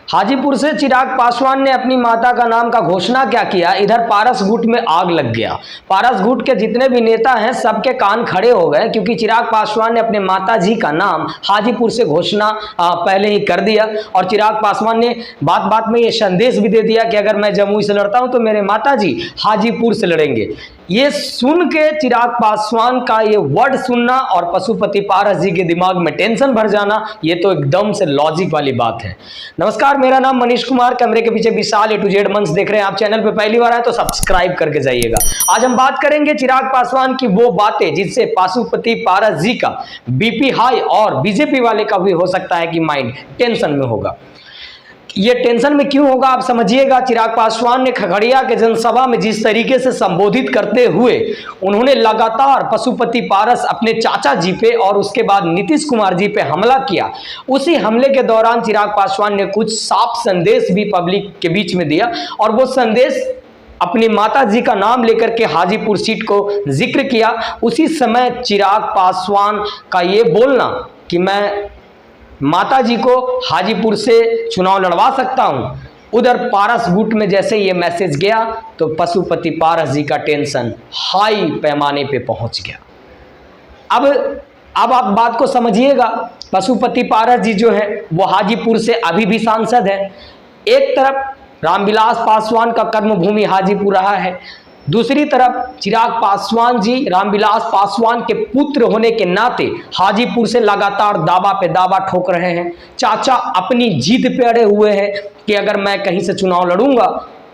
हाजीपुर से चिराग पासवान ने अपनी माता का नाम का घोषणा क्या किया, इधर पारस गुट में आग लग गया। पारस गुट के जितने भी नेता हैं सबके कान खड़े हो गए, क्योंकि चिराग पासवान ने अपने माता जी का नाम हाजीपुर से घोषणा पहले ही कर दिया। और चिराग पासवान ने बात बात में ये संदेश भी दे दिया कि अगर मैं जमुई से लड़ता हूं तो मेरे माता जी हाजीपुर से लड़ेंगे। ये सुन के चिराग पासवान का ये वर्ड सुनना और पशुपति पारस जी के दिमाग में टेंशन भर जाना, ये तो एकदम से लॉजिक वाली बात है। नमस्कार, मेरा नाम मनीष कुमार, कैमरे के पीछे विशाल A to Z मंच देख रहे हैं। आप चैनल पे पहली बार आए तो सब्सक्राइब करके जाइएगा। आज हम बात करेंगे चिराग पासवान की वो बातें जिससे पशुपति पारस जी का बीपी हाई और बीजेपी वाले का भी हो सकता है कि माइंड टेंशन में होगा। ये टेंशन में क्यों होगा आप समझिएगा। चिराग पासवान ने खगड़िया के जनसभा में जिस तरीके से संबोधित करते हुए उन्होंने लगातार पशुपति पारस अपने चाचा जी पे और उसके बाद नीतीश कुमार जी पे हमला किया, उसी हमले के दौरान चिराग पासवान ने कुछ साफ संदेश भी पब्लिक के बीच में दिया। और वो संदेश अपनी माता जी का नाम लेकर के हाजीपुर सीट को जिक्र किया। उसी समय चिराग पासवान का ये बोलना कि मैं माता जी को हाजीपुर से चुनाव लड़वा सकता हूं, उधर पारस गुट में जैसे ये मैसेज गया तो पशुपति पारस जी का टेंशन हाई पैमाने पे पहुंच गया। अब आप बात को समझिएगा। पशुपति पारस जी जो है वो हाजीपुर से अभी भी सांसद है। एक तरफ रामविलास पासवान का कर्मभूमि हाजीपुर रहा है, दूसरी तरफ चिराग पासवान जी रामविलास पासवान के पुत्र होने के नाते हाजीपुर से लगातार दावा पे दावा ठोक रहे हैं। चाचा अपनी जीत पे अड़े हुए हैं कि अगर मैं कहीं से चुनाव लड़ूंगा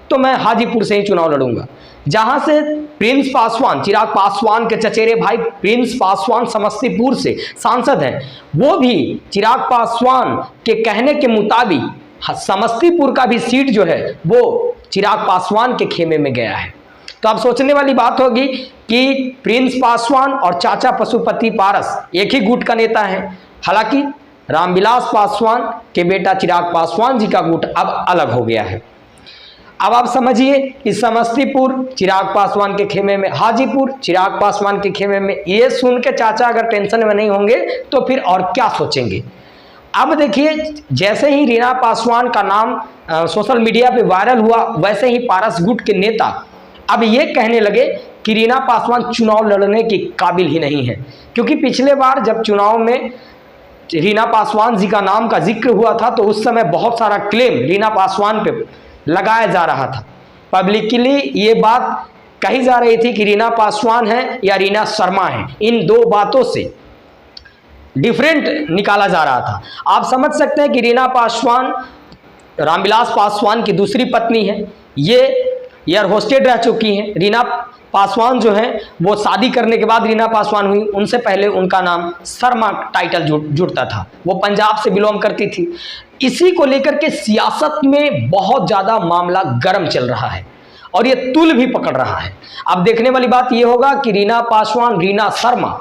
तो मैं हाजीपुर से ही चुनाव लड़ूंगा। जहां से प्रिंस पासवान, चिराग पासवान के चचेरे भाई प्रिंस पासवान समस्तीपुर से सांसद हैं, वो भी चिराग पासवान के कहने के मुताबिक समस्तीपुर का भी सीट जो है वो चिराग पासवान के खेमे में गया है। तो अब सोचने वाली बात होगी कि प्रिंस पासवान और चाचा पशुपति पारस एक ही गुट का नेता है। हालांकि रामविलास पासवान के बेटा चिराग पासवान जी का गुट अब अलग हो गया है। अब आप समझिए कि समस्तीपुर चिराग पासवान के खेमे में, हाजीपुर चिराग पासवान के खेमे में। ये सुन के चाचा अगर टेंशन में नहीं होंगे तो फिर और क्या सोचेंगे। अब देखिए, जैसे ही रीना पासवान का नाम सोशल मीडिया पे वायरल हुआ, वैसे ही पारस गुट के नेता अब ये कहने लगे कि रीना पासवान चुनाव लड़ने के काबिल ही नहीं है। क्योंकि पिछले बार जब चुनाव में रीना पासवान जी का नाम का जिक्र हुआ था तो उस समय बहुत सारा क्लेम रीना पासवान पे लगाया जा रहा था। पब्लिकली ये बात कही जा रही थी कि रीना पासवान है या रीना शर्मा है, इन दो बातों से डिफरेंट निकाला जा रहा था। आप समझ सकते हैं कि रीना पासवान रामविलास पासवान की दूसरी पत्नी है, ये एयर होस्टेड रह चुकी हैं। रीना पासवान जो है वो शादी करने के बाद रीना पासवान हुई, उनसे पहले उनका नाम शर्मा टाइटल जुड़ता था, वो पंजाब से बिलोंग करती थी। इसी को लेकर के सियासत में बहुत ज़्यादा मामला गर्म चल रहा है और ये तुल भी पकड़ रहा है। अब देखने वाली बात ये होगा कि रीना पासवान, रीना शर्मा,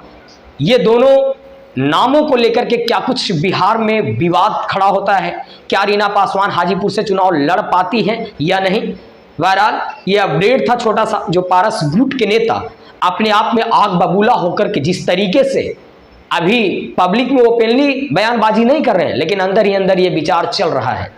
ये दोनों नामों को लेकर के क्या कुछ बिहार में विवाद खड़ा होता है। क्या रीना पासवान हाजीपुर से चुनाव लड़ पाती हैं या नहीं। बहरहाल ये अपडेट था छोटा सा, जो पारस गुट के नेता अपने आप में आग बबूला होकर के जिस तरीके से अभी पब्लिक में ओपनली बयानबाजी नहीं कर रहे हैं, लेकिन अंदर ही अंदर ये विचार चल रहा है।